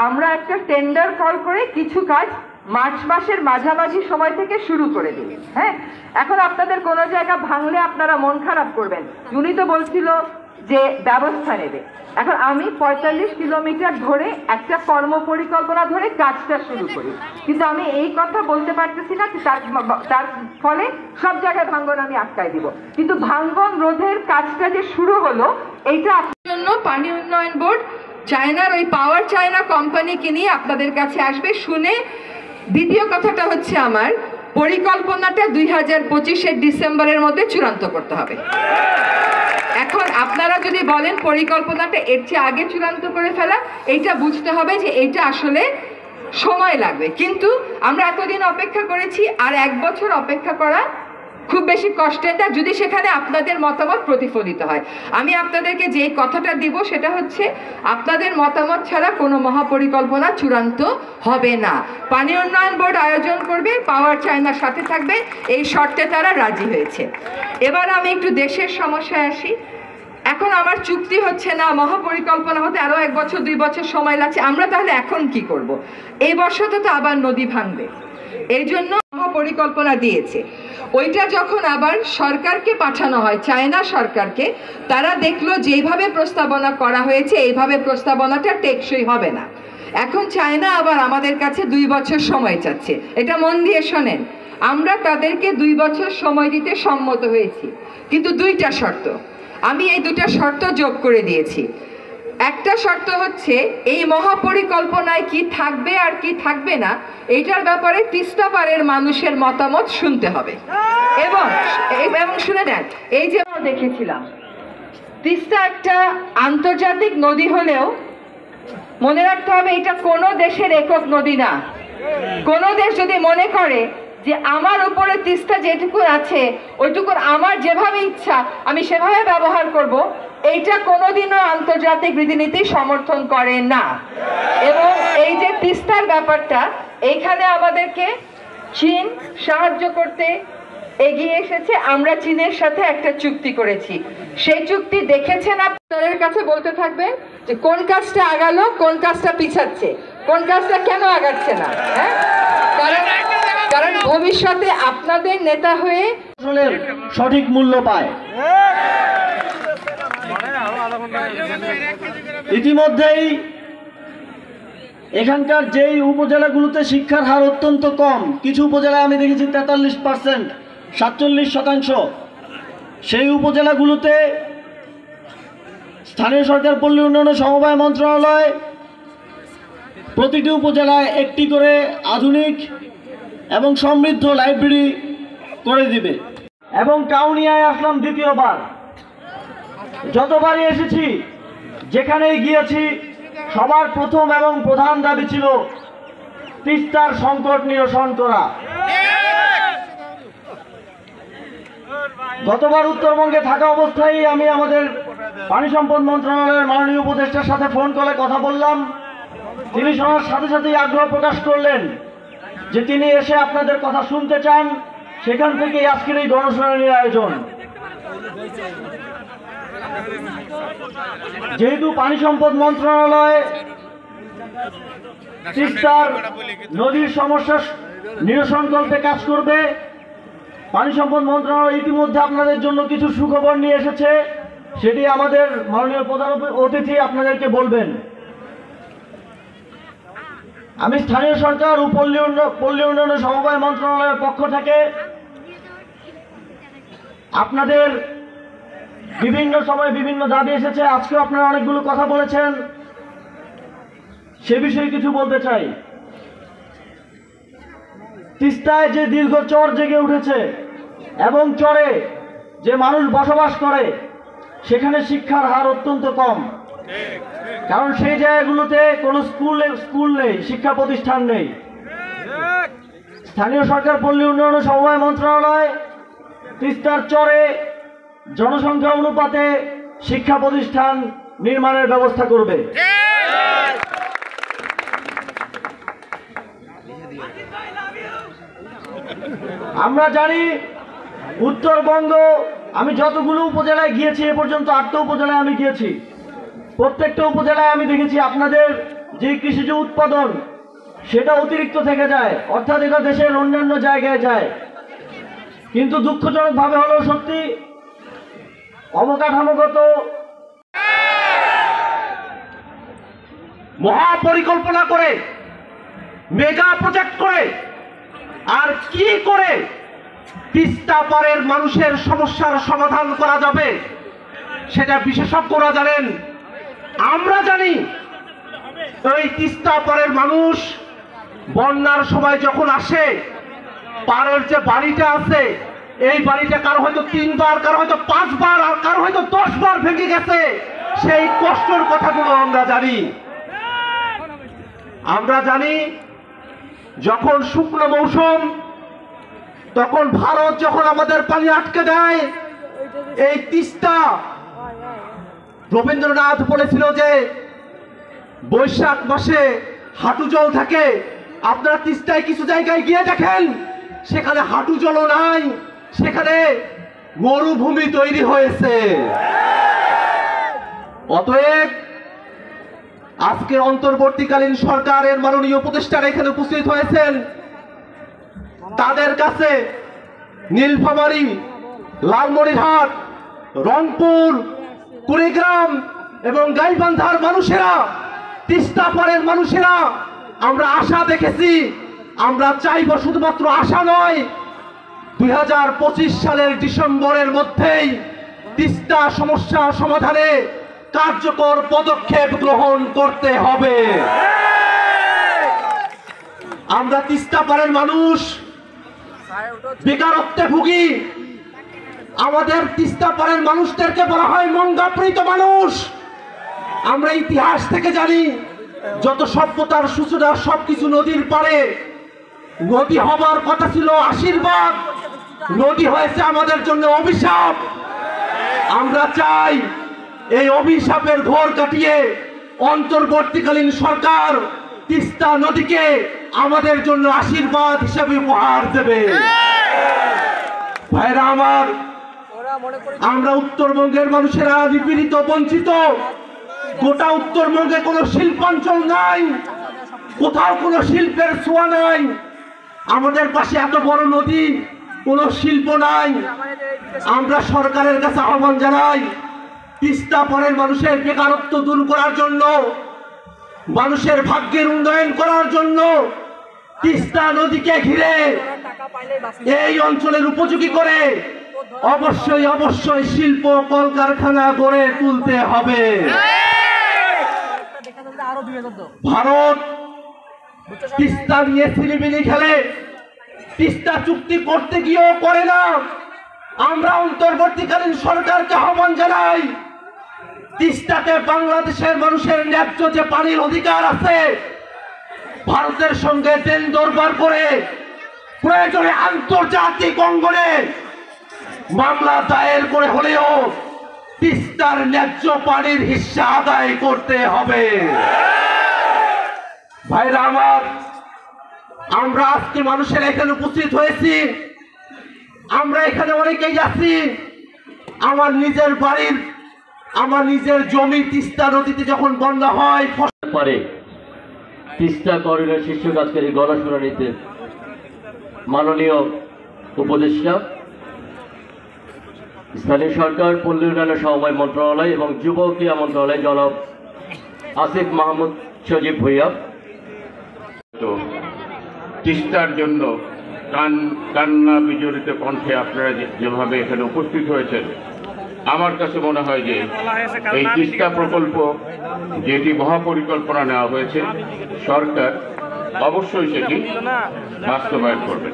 আমরা একটা tender call করে কিছু কাজ মার্চ মাসের মাঝামাঝি সময় থেকে শুরু করে দিই। হ্যাঁ, এখন আপনাদের কোনো জায়গা ভাঙলে আপনারা মন খারাপ করবেন, উনি তো বলছিল যে ব্যবস্থা নেবে। এখন আমি ৪৫ কিলোমিটার ধরে একটা কর্ম পরিকল্পনা ধরে কাজটা শুরু করি, কিন্তু আমি এই কথা বলতে পারতেছি না তার ফলে সব জায়গায় ভাঙ্গন আমি আটকাই দিব, কিন্তু ভাঙ্গন রোধের কাজটা যে শুরু হলো এইটা আপনার জন্য পানি উন্নয়ন বোর্ড চায়নার ওই পাওয়ার চায়না কোম্পানিকে নিয়ে আপনাদের কাছে আসবে শুনে। দ্বিতীয় কথাটা হচ্ছে আমার পরিকল্পনাটা 2025-এর ডিসেম্বরের মধ্যে চূড়ান্ত করতে হবে। এখন আপনারা যদি বলেন পরিকল্পনাটা এর চেয়ে আগে চূড়ান্ত করে ফেলা, এইটা বুঝতে হবে যে এইটা আসলে সময় লাগবে, কিন্তু আমরা এতদিন অপেক্ষা করেছি, আর 1 বছর অপেক্ষা করা খুব বেশি কষ্টের না যদি সেখানে আপনাদের মতামত প্রতিফলিত হয়। আমি আপনাদেরকে যে কথাটা দিব সেটা হচ্ছে আপনাদের মতামত ছাড়া কোনো মহাপরিকল্পনা চূড়ান্ত হবে না। পানি উন্নয়ন বোর্ড আয়োজন করবে, পাওয়ার চায়নার সাথে থাকবে, এই শর্তে তারা রাজি হয়েছে। এবার আমি একটু দেশের সমস্যায় আসি। এখন আমার চুক্তি হচ্ছে না, মহাপরিকল্পনা হতে আরো 1 বছর 2 বছর সময় লাগছে, আমরা তাহলে এখন কি করব? এই বর্ষতে তো আবার নদী ভাঙবে, এই জন্য মহাপরিকল্পনা দিয়েছে। ওইটা যখন আবার সরকারকে পাঠানো হয়, চায়না সরকারকে, তারা দেখলো যেইভাবে প্রস্তাবনা করা হয়েছে এইভাবে প্রস্তাবনাটা টেকসই হবে না। এখন চায়না আবার আমাদের কাছে 2 বছর সময় চাচ্ছে। এটা মন দিয়ে শোনেন, আমরা তাদেরকে 2 বছর সময় দিতে সম্মত হয়েছি, কিন্তু 2টা শর্ত। আমি এই 2টা শর্ত যোগ করে দিয়েছি। একটা শর্ত হচ্ছে এই মহাপরিকল্পনায় কি থাকবে আর কি থাকবে না এইটার ব্যাপারে তিস্তা পাড়ের মানুষের মতামত শুনতে হবে। এবং শুনে নেন, এই যে দেখেছিলাম তিস্তা একটা আন্তর্জাতিক নদী হলেও মনে রাখতে হবে এটা কোনো দেশের একক নদী না। কোনো দেশ যদি মনে করে যে আমার উপরে তিস্তা যেটুকু আছে ওইটুকু আমার যেভাবে ইচ্ছা আমি সেভাবে ব্যবহার করব, এইটা কোনোদিনও আন্তর্জাতিক রীতিনীতি সমর্থন করে না। এবং এই যে তিস্তার ব্যাপারটা, এইখানে আমাদেরকে চীন সাহায্য করতে এগিয়ে এসেছে। আমরা চীনের সাথে একটা চুক্তি করেছি, সেই চুক্তি দেখেছেন আপনাদের কাছে বলতে থাকবেন যে কোন কাজটা আগালো, কোন কাজটা পিছাচ্ছে, কোন কাজটা কেন আগাচ্ছে না। হ্যাঁ, কারণ ভবিষ্যতে আপনাদের নেতা হয়ে সঠিক মূল্য পায়। ইতিমধ্যেই এখানকার যেই উপজেলাগুলোতে শিক্ষার হার অত্যন্ত কম, কিছু উপজেলায় আমি দেখেছি 43%, 47%, সেই উপজেলাগুলোতে স্থানীয় সরকার পল্লী উন্নয়ন সমবায় মন্ত্রণালয় প্রতিটি উপজেলায় একটি করে আধুনিক এবং সমৃদ্ধ লাইব্রেরি করে দিবে। এবং কাউনিয়ায় আসলাম দ্বিতীয়বার। যতবারই এসেছি যেখানেই গিয়েছি সবার প্রথম এবং প্রধান দাবি ছিল তিস্তার সংকট নিরসন করা। গতবার উত্তরবঙ্গে থাকা অবস্থায় আমি আমাদের পানি সম্পদ মন্ত্রণালয়ের মাননীয় উপদেষ্টার সাথে ফোন কলে কথা বললাম। তিনি শোনার সাথে সাথেই আগ্রহ প্রকাশ করলেন যে তিনি এসে আপনাদের কথা শুনতে চান, সেখান থেকেই আজকের এই গণশুনানির আয়োজন। যেহেতু পানি সম্পদ মন্ত্রণালয় তিস্তার নদীর সমস্যা নিরসনকল্পে কাজ করবে, পানি সম্পদ মন্ত্রণালয় ইতিমধ্যে আপনাদের জন্য কিছু সুখবর নিয়ে এসেছে, সেটি আমাদের মাননীয় প্রধান অতিথি আপনাদেরকে বলবেন। আমি স্থানীয় সরকার ও পল্লী উন্নয়ন সমবায় মন্ত্রণালয়ের পক্ষ থেকে আপনাদের বিভিন্ন সময় বিভিন্ন দাবি এসেছে, আজকেও আপনারা অনেকগুলো কথা বলেছেন, সে বিষয়ে কিছু বলতে চাই। তিস্তায় যে দীর্ঘ চর জেগে উঠেছে এবং চরে যে মানুষ বসবাস করে সেখানে শিক্ষার হার অত্যন্ত কম, কারণ সেই জায়গাগুলোতে কোনো স্কুল নেই, শিক্ষা প্রতিষ্ঠান নেই। স্থানীয় সরকার পল্লী উন্নয়ন সমবায় মন্ত্রণালয় তিস্তার চরে জনসংখ্যা অনুপাতে শিক্ষা প্রতিষ্ঠান নির্মাণের ব্যবস্থা করবে। আমরা জানি উত্তরবঙ্গ, আমি যতগুলো উপজেলায় গিয়েছি এ পর্যন্ত 8টা উপজেলায় আমি গিয়েছি, প্রত্যেকটা উপজেলায় আমি দেখেছি আপনাদের যে কৃষিজ উৎপাদন সেটা অতিরিক্ত থেকে যায়, অর্থাৎ এটা দেশের অন্যান্য জায়গায় যায়। কিন্তু দুঃখজনকভাবে হলো সত্যি অবকাঠামোগত মহাপরিকল্পনা করে, মেগা প্রজেক্ট করে, আর কি করে তিস্তা পারের মানুষের সমস্যার সমাধান করা যাবে সেটা বিশেষজ্ঞরা জানেন। আমরা জানি এই তিস্তা পারের মানুষ বন্যার সময় যখন আসে, পারের যে বাড়িটা আছে এই বাড়িটা কারো হয়তো 3 বার, কারো হয়তো 5 বার, আর কারো হয়তো 10 বার ভেঙে গেছে। সেই কষ্টের কথাগুলো আমরা জানি। আমরা জানি যখন শুকনো মৌসুম, তখন ভারত যখন আমাদের পানি আটকে দেয়, এই তিস্তা, রবীন্দ্রনাথ বলেছিল যে বৈশাখ মাসে হাঁটু জল থাকে। আপনারা তিস্তায় কিছু জায়গায় গিয়ে দেখেন সেখানে হাঁটু জলও নাই, সেখানে মরুভূমি তৈরি হয়েছে। অতএব আজকে অন্তর্বর্তীকালীন সরকারের মাননীয় উপদেষ্টারা এখানে উপস্থিত হয়েছেন। তাদের কাছে নীলফামারী, লালমনিরহাট, রংপুর, কুড়িগ্রাম এবং গাইবান্ধার মানুষেরা, তিস্তা পারের মানুষেরা আমরা আশা দেখেছি। আমরা চাইব শুধুমাত্র আশা নয়, 2025 সালের ডিসেম্বরের মধ্যেই তিস্তা সমস্যা সমাধানে কার্যকর পদক্ষেপ গ্রহণ করতে হবে। আমরা তিস্তা পারের মানুষ বেকারত্বে ভুগি। আমাদের তিস্তা পারের মানুষদেরকে বলা হয় মঙ্গাপ্রীত মানুষ। আমরা ইতিহাস থেকে জানি যত সভ্যতার সূচনা সবকিছু নদীর পাড়ে। নদী হবার কথা ছিল আশীর্বাদ, নদী হয়েছে আমাদের জন্য অভিশাপ। আমরা চাই এই অভিশাপের ঘোর কাটিয়ে অন্তর্বর্তীকালীন সরকার তিস্তা নদীকে আমাদের জন্য আশীর্বাদ হিসেবে উপহার দেবে। ভাইরা আমার, আমরা উত্তরবঙ্গের মানুষেরা নিপীড়িত, বঞ্চিত। গোটা উত্তরবঙ্গে কোনো শিল্পাঞ্চল নাই, কোথাও কোনো শিল্পের ছোঁয়া নাই। আমাদের পাশে এত বড় নদী, কোনো শিল্প নাই। আমরা সরকারের কাছে আহ্বান জানাই, তিস্তা পারের মানুষের বেকারত্ব দূর করার জন্য, মানুষের ভাগ্যের উন্নয়ন করার জন্য তিস্তা নদীকে ঘিরে এই অঞ্চলের উপযোগী করে অবশ্যই অবশ্যই শিল্প কলকারখানা গড়ে তুলতে হবে। ভারত তিস্তা নিয়ে ছিলিমিলি খেলে, তিস্তা চুক্তি করতে গিয়েও করে না। আমরা অন্তর্বর্তীকালীন সরকারকে আহ্বান জানাই, তিস্তাতে বাংলাদেশের মানুষের ন্যায্য যে পানির অধিকার আছে, ভারতের সঙ্গে দেন দরবার করে প্রয়োজনে আন্তর্জাতিক অঙ্গনে মামলা দায়ের করে হলেও তিস্তার ন্যায্য পানির হিস্সা আদায় করতে হবে। ভাইরা আমার, আমরা আজকে মানুষের এখানে উপস্থিত হয়েছি। আমরা এখানে অনেকেই আছি, আমার নিজের বাড়ির, আমার নিজের জমি তিস্তা নদীতে যখন বন্যা হয় পারে তিস্তা করিডোর শীর্ষক আজকের এই গণশুনানিতে মাননীয় উপদেষ্টা, স্থানীয় সরকার, পল্লী উন্নয়ন সমবায় মন্ত্রণালয় এবং যুব ক্রীড়া মন্ত্রণালয় জনাব আসিফ মাহমুদ সজীব ভূঁইয়া, তো তিস্তার জন্য কান্না বিজড়িত কণ্ঠে আপনারা যেভাবে এখানে উপস্থিত হয়েছেন, আমার কাছে মনে হয় যে এই তিস্তা প্রকল্প যেটি মহাপরিকল্পনা নেওয়া হয়েছে, সরকার অবশ্যই সেটি বাস্তবায়ন করবে।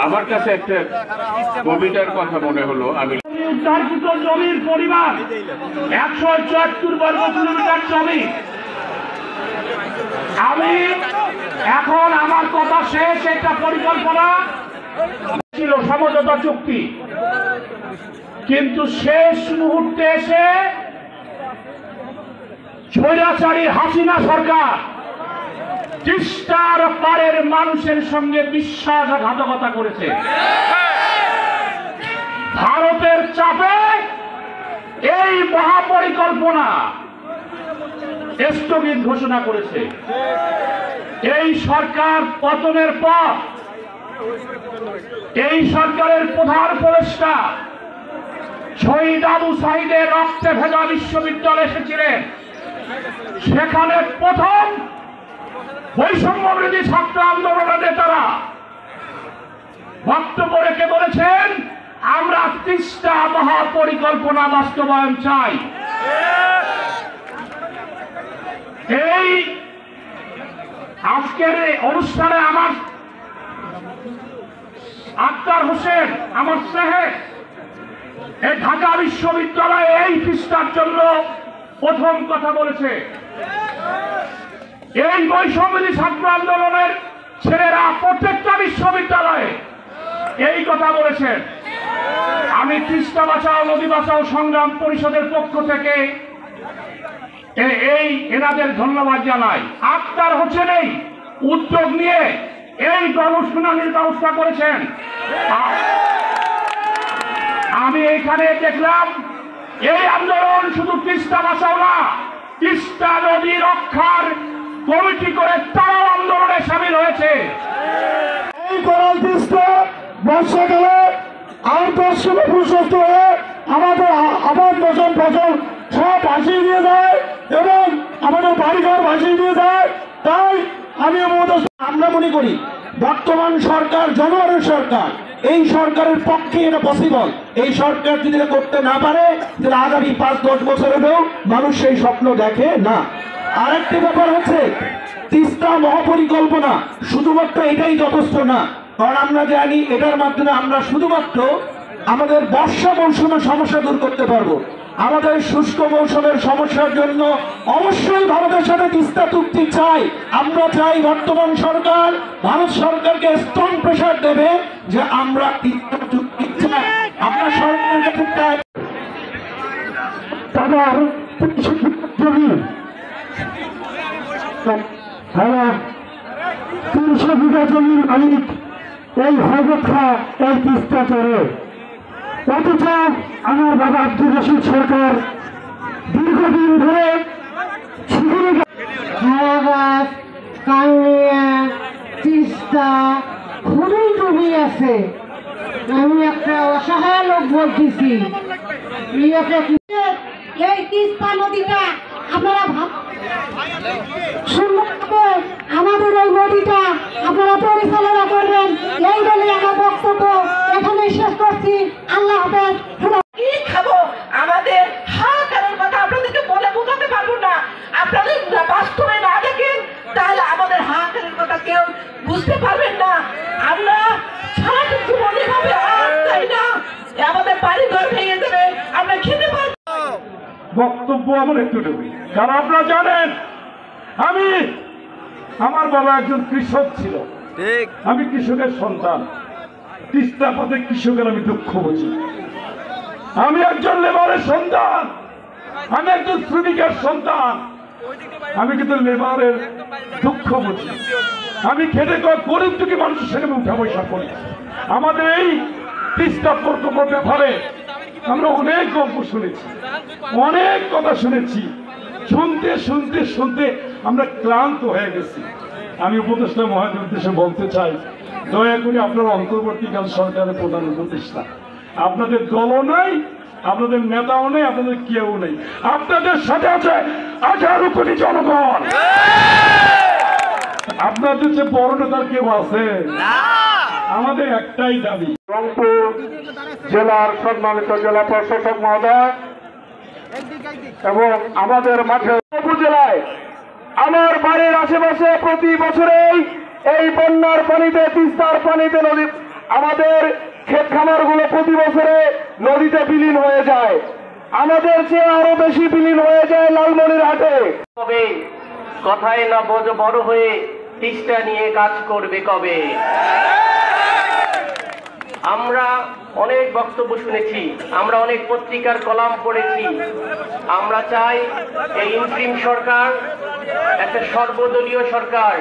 আমার কাছে একটা কবিতার কথা মনে হলো। আমি উদ্ধারকৃত জমির পরিমাণ 174 বর্গ কিলোমিটার জমি। আমি এখন আমার কথা শেষ। একটা পরিকল্পনা ছিল, সমঝোতা চুক্তি, কিন্তু শেষ মুহূর্তে এসে স্বৈরাচারী হাসিনা সরকার তিস্তার পারের মানুষের সঙ্গে বিশ্বাসঘাতকতা করেছে। ভারতের চাপে এই মহাপরিকল্পনা স্থগিত ঘোষণা করেছে। এই সরকার পতনের পর এই সরকারের প্রধান উপদেষ্টা শহীদ আবু সাঈদের রক্তে ভেজা বিশ্ববিদ্যালয়ে এসেছিলেন। সেখানে প্রথম বৈষম্য বিরোধী ছাত্র আন্দোলনের নেতারা বক্তব্য রেখে বলেছেন, আমরা 30টা মহাপরিকল্পনা বাস্তবায়ন চাই। এই আজকের এই অনুষ্ঠানে আমার আক্তার হোসেন, আমার সাহেব, এই ঢাকা বিশ্ববিদ্যালয়ে এই পৃষ্ঠার জন্য প্রথম কথা বলেছে। এই বৈষম্যবিরোধী ছাত্র আন্দোলনের ছেলেরা প্রত্যেকটা বিশ্ববিদ্যালয়ে এই কথা বলেছেন। আমি তিস্তা বাঁচাও নদী বাঁচাও সংগ্রাম পরিষদের পক্ষ থেকে এই এনাদের ধন্যবাদ জানাই। আক্তার হোসেন এই উদ্যোগ নিয়ে এই গণশুনানির ব্যবস্থা করেছেন। আমি এখানে দেখলাম এই আন্দোলন শুধু তিস্তা বাঁচাও না, তিস্তা নদী রক্ষার কমিটি করে তারাও আন্দোলনে সামিল হয়েছে। এই করাল তিস্তা বর্ষাকালে আর দর্শনে প্রশস্ত হয়ে আমাদের আবাদ ফসল সব ভাসিয়ে দিয়ে যায় এবং আমাদের বাড়িঘর ভাসিয়ে দিয়ে যায়। তাই আমি আমরা মনে করি বর্তমান সরকার জনগণের সরকার, এই সরকারের পক্ষে এটা পসিবল। এই সরকার যদি এটা করতে না পারে তাহলে আগামী 5-10 বছরেও মানুষ সেই স্বপ্ন দেখে না। আরেকটি ব্যাপার হচ্ছে তিস্তা মহাপরিকল্পনা শুধুমাত্র এটাই যথেষ্ট না, কারণ আমরা জানি এটার মাধ্যমে আমরা শুধুমাত্র আমাদের বর্ষা মৌসুমের সমস্যা দূর করতে পারবো। আমাদের শুষ্ক মৌসুমের সমস্যার জন্য অবশ্যই ভারতের সাথে তিস্তা চুক্তি চাই। আমরা চাই বর্তমান সরকার ভারত সরকারকে স্ট্রং প্রেসার দেবে যে আমরা তিস্তা চুক্তি চাই। আমরা সরকারের কাছে চাই তাদের জমি 300 বিঘা জমির মালিক এই হরবক্ষা এই তিস্তা চরে। অথচ আমার বাবা আব্দুর রশিদ সরকার দীর্ঘদিন ধরে হাওড়াঘাট, কাউনিয়া, তিস্তা খুবই ডুবি আছে। আমি একটা অসহায় লোক বলতেছি, এই তিস্তা নদীটা আপনারা সুন্দরভাবে আমাদের এই নদীটা আপনারা পরিচালনা করবেন, এই বলে আমার বক্তব্য এখানে শেষ করছি। আল্লাহ হাফেজ। কি খাবো, আমাদের হাহাকারের কথা আপনাদেরকে বলে বোঝাতে পারবো না। আপনাদের বাস্তবে না দেখেন তাহলে আমাদের হাহাকারের কথা কেউ বুঝতে পারবেন না। আমরা সারাটা জীবন এভাবে তাই না, আমাদের বাড়ি ঘর ভেঙে দেবে, আমরা খেতে পারবো। বক্তব্য আমার একটু দেবে, কারণ আপনারা জানেন আমার বাবা একজন কৃষক ছিল। আমি কৃষকের সন্তান, তিস্তা পথে কৃষকের আমি দুঃখ বুঝি। আমি একজন লেবারের সন্তান, আমি একজন শ্রমিকের সন্তান, আমি কিন্তু লেবারের দুঃখ বুঝি। আমি খেটে গরিব দুঃখী মানুষের সঙ্গে উঠা বৈশা করি। আমাদের এই তিস্তা প্রকল্পের ব্যাপারে আমরা অনেক গল্প শুনেছি, অনেক কথা শুনেছি। শুনতে শুনতে শুনতে আমরা ক্লান্ত হয়ে গেছি। আমি উপদেষ্টা মহোদয়ের উদ্দেশ্যে বলতে চাই, দয়া করে আপনারা অন্তর্বর্তীকাল সরকারের প্রধান উপদেষ্টা, আপনাদের দলও নাই, আপনাদের নেতাও নেই, আপনাদের কেউ নেই, আপনাদের সাথে আছে 18 কোটি জনগণ। আপনাদের যে বড় নেতার কেউ আছে? আমাদের একটাই দাবি, রংপুর জেলার সম্মানিত জেলা প্রশাসক মহোদয় এবং আমাদের মাঠে উপজেলায় আমার বাড়ির আশেপাশে প্রতি বছরেই এই বন্যার পানিতে, তিস্তার পানিতে নদী, আমাদের ক্ষেত খামারগুলো প্রতি বছরে নদীতে বিলীন হয়ে যায়। আমাদের চেয়ে আরো বেশি বিলীন হয়ে যায় লালমনিরহাটে। কবে কথায় না বড় হয়ে তিস্তা নিয়ে কাজ করবে কবে? আমরা অনেক বক্তব্য শুনেছি, আমরা অনেক পত্রিকার কলাম পড়েছি। আমরা চাই এই ইন্টারিম সরকার একটা সর্বদলীয় সরকার।